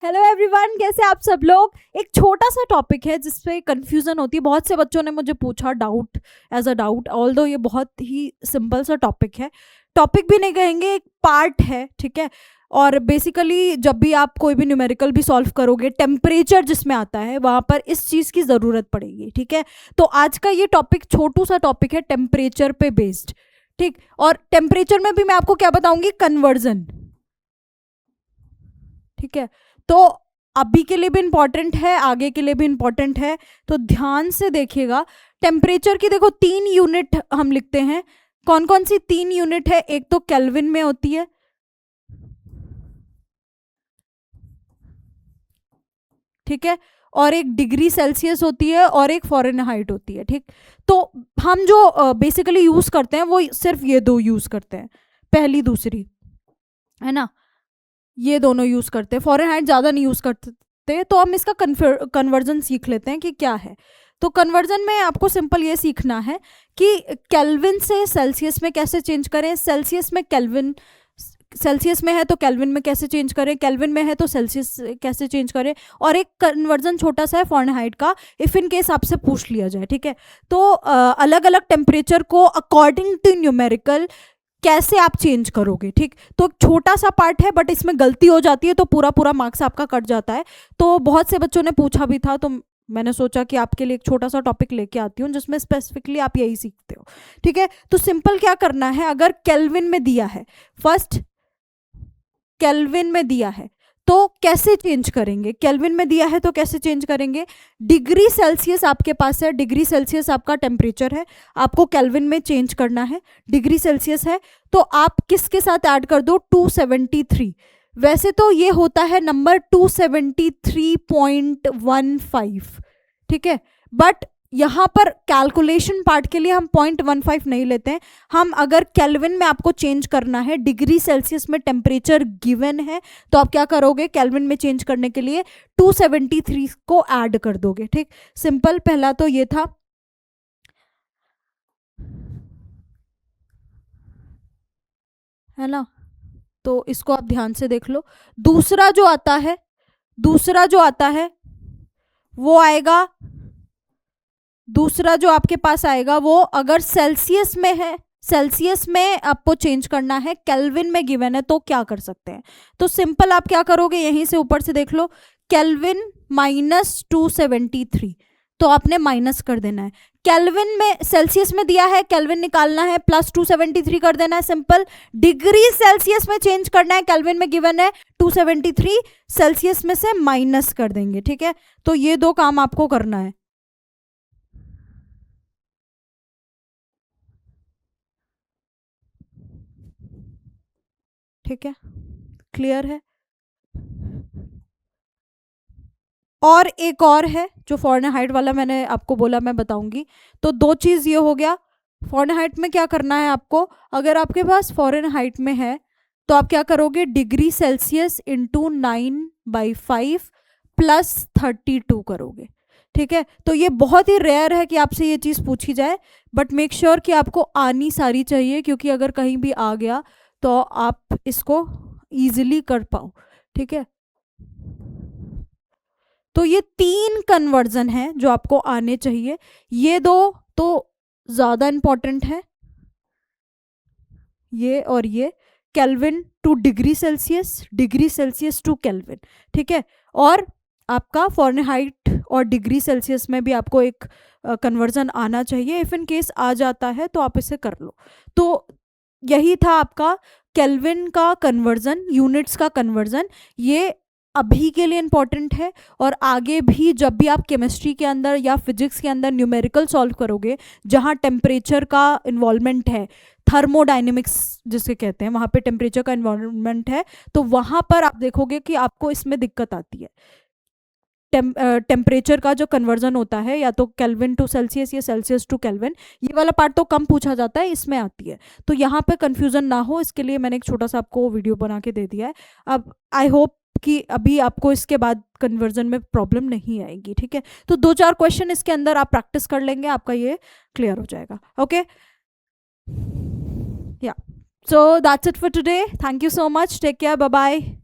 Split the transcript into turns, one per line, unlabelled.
Hello everyone, कैसे आप सब लोग। एक छोटा सा टॉपिक है जिसपे कंफ्यूजन होती है। बहुत से बच्चों ने मुझे पूछा doubt, as a doubt, although ये बहुत ही सिंपल सा टॉपिक है। टॉपिक भी नहीं कहेंगे, एक पार्ट है, ठीक है। और बेसिकली जब भी आप कोई भी न्यूमेरिकल भी सॉल्व करोगे, टेम्परेचर जिसमें आता है वहाँ पर इस चीज़ की ज़रूरत पड़ेगी, ठीक है। तो आज का ये टॉपिक छोटू सा टॉपिक है, टेम्परेचर पे बेस्ड, ठीक। और टेम्परेचर में भी मैं आपको क्या बताऊंगी, कन्वर्जन, ठीक है। तो अभी के लिए भी इंपॉर्टेंट है, आगे के लिए भी इंपॉर्टेंट है, तो ध्यान से देखिएगा। टेम्परेचर की देखो 3 यूनिट हम लिखते हैं। कौन कौन सी 3 यूनिट है? एक तो केल्विन में होती है, ठीक है, और एक डिग्री सेल्सियस होती है, और एक फॉरेनहाइट होती है, ठीक। तो हम जो बेसिकली यूज करते हैं वो सिर्फ ये दो यूज करते हैं, पहली दूसरी, है ना। ये दोनों यूज करते हैं, फॉरेनहाइट ज्यादा नहीं यूज करते। तो हम इसका कन्वर्जन सीख लेते हैं कि क्या है। तो कन्वर्जन में आपको सिंपल ये सीखना है कि केल्विन से सेल्सियस में कैसे चेंज करें, सेल्सियस में केल्विन, सेल्सियस में है तो केल्विन में कैसे चेंज करें, केल्विन में है तो सेल्सियस कैसे चेंज करें। और एक कन्वर्जन छोटा सा है फॉरेनहाइट का, इफ इन केस आपसे पूछ लिया जाए, ठीक है। तो अलग अलग टेम्परेचर को अकॉर्डिंग टू न्यूमेरिकल कैसे आप चेंज करोगे, ठीक। तो छोटा सा पार्ट है, बट इसमें गलती हो जाती है तो पूरा पूरा मार्क्स आपका कट जाता है। तो बहुत से बच्चों ने पूछा भी था, तो मैंने सोचा कि आपके लिए एक छोटा सा टॉपिक लेके आती हूँ जिसमें स्पेसिफिकली आप यही सीखते हो, ठीक है। तो सिंपल क्या करना है, अगर केल्विन में दिया है, फर्स्ट केल्विन में दिया है तो कैसे चेंज करेंगे, केल्विन में दिया है तो कैसे चेंज करेंगे। डिग्री सेल्सियस आपके पास है, डिग्री सेल्सियस आपका टेम्परेचर है, आपको केल्विन में चेंज करना है। डिग्री सेल्सियस है तो आप किसके साथ ऐड कर दो, 273। वैसे तो ये होता है नंबर 273.15, ठीक है। बट यहाँ पर कैलकुलेशन पार्ट के लिए हम 0.15 नहीं लेते हैं। हम अगर केल्विन में आपको चेंज करना है, डिग्री सेल्सियस में टेम्परेचर गिवन है, तो आप क्या करोगे, केल्विन में चेंज करने के लिए 273 को ऐड कर दोगे, ठीक। सिंपल, पहला तो ये था, है ना। तो इसको आप ध्यान से देख लो। दूसरा जो आता है, दूसरा जो आता है वो आएगा, दूसरा जो आपके पास आएगा वो अगर सेल्सियस में है, सेल्सियस में आपको चेंज करना है, केल्विन में गिवन है, तो क्या कर सकते हैं। तो सिंपल आप क्या करोगे, यहीं से ऊपर से देख लो, केल्विन -273, तो आपने माइनस कर देना है। केल्विन में, सेल्सियस में दिया है, केल्विन निकालना है, प्लस 273 कर देना है, सिंपल। डिग्री सेल्सियस में चेंज करना है, केल्विन में गिवन है 273, सेल्सियस में से माइनस कर देंगे, ठीक है। तो ये दो काम आपको करना है, ठीक है। क्लियर है। और एक और है जो फॉरेनहाइट वाला मैंने आपको बोला मैं बताऊंगी। तो दो चीज़ ये हो गया। फॉरेनहाइट में क्या करना है आपको, अगर आपके पास फॉरेनहाइट में है तो आप क्या करोगे, डिग्री सेल्सियस इंटू 9/5 प्लस 32 करोगे, ठीक है। तो ये बहुत ही रेयर है कि आपसे ये चीज़ पूछी जाए, बट मेक श्योर कि आपको आनी सारी चाहिए, क्योंकि अगर कहीं भी आ गया तो आप इसको ईजिली कर पाओ, ठीक है। तो ये 3 कन्वर्जन है जो आपको आने चाहिए। ये दो तो ज़्यादा इंपॉर्टेंट है, ये और ये, kelvin to degree Celsius, degree Celsius to kelvin, ठीक है। और आपका फॉरेनहाइट और डिग्री सेल्सियस में भी आपको एक कन्वर्जन आना चाहिए। इफ इन केस आ जाता है तो आप इसे कर लो। तो यही था आपका केल्विन का कन्वर्जन, यूनिट्स का कन्वर्जन। ये अभी के लिए इंपॉर्टेंट है, और आगे भी जब भी आप केमिस्ट्री के अंदर या फिजिक्स के अंदर न्यूमेरिकल सॉल्व करोगे जहाँ टेम्परेचर का इन्वॉल्वमेंट है, थर्मोडाइनमिक्स जिसे कहते हैं, वहाँ पे टेम्परेचर का इन्वॉल्वमेंट है, तो वहाँ पर आप देखोगे कि आपको इसमें दिक्कत आती है। टेम्परेचर का जो कन्वर्जन होता है, या तो केल्विन टू सेल्सियस या सेल्सियस टू केल्विन, ये वाला पार्ट तो कम पूछा जाता है, इसमें आती है। तो यहाँ पे कन्फ्यूजन ना हो, इसके लिए मैंने एक छोटा सा आपको वीडियो बना के दे दिया है। अब आई होप कि अभी आपको इसके बाद कन्वर्जन में प्रॉब्लम नहीं आएगी, ठीक है। तो 2-4 क्वेश्चन इसके अंदर आप प्रैक्टिस कर लेंगे, आपका ये क्लियर हो जाएगा, okay. Yeah, so that's it for today, thank you so much, take care, bye bye.